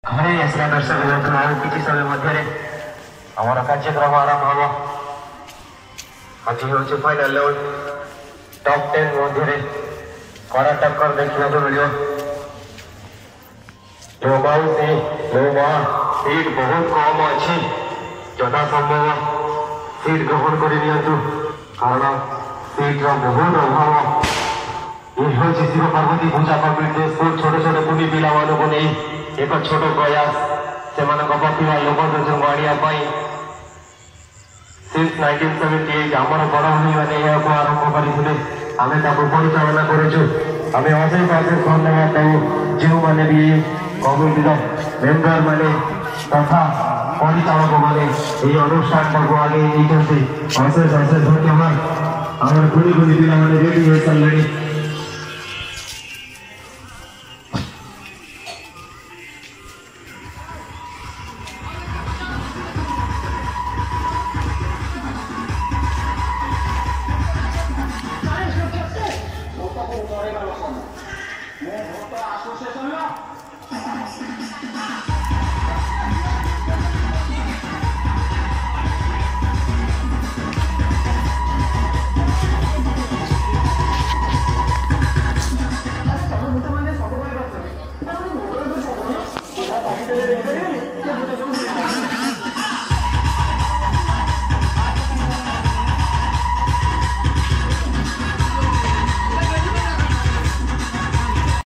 घरे आसला दर्शक बंधु आउ किसी समय मध्य आमर कार्यक्रम आरंभ हम आज हूँ फाइनाल लेवल टॉप 10 मध्य कड़ा टक्कर देखा मिले जो मौसी जो माँ सीट बहुत कम अच्छी जथा संभव सीट ग्रहण कर कारण सीट बहुत अभाव ये हूँ शिव पार्वती पूजा कमिटी छोटे छोटे कुनी पिला को नहीं एक छोट प्रयास से प्रतिभा युवक आने सिंस 1978 आमर बड़ भाई मैंने आरंभ करते आम परिचालना करुँ आम अशेष अशेष धन्यवाद दू जो मैंने भी कमिटी मेम्बर मैंने तथा परिचालक मैंने ये अनुष्ठान को आगे नहीं अशेष अशेष धन्यवाद आम कुनी कुनी पिला रेडी हो सारे मैं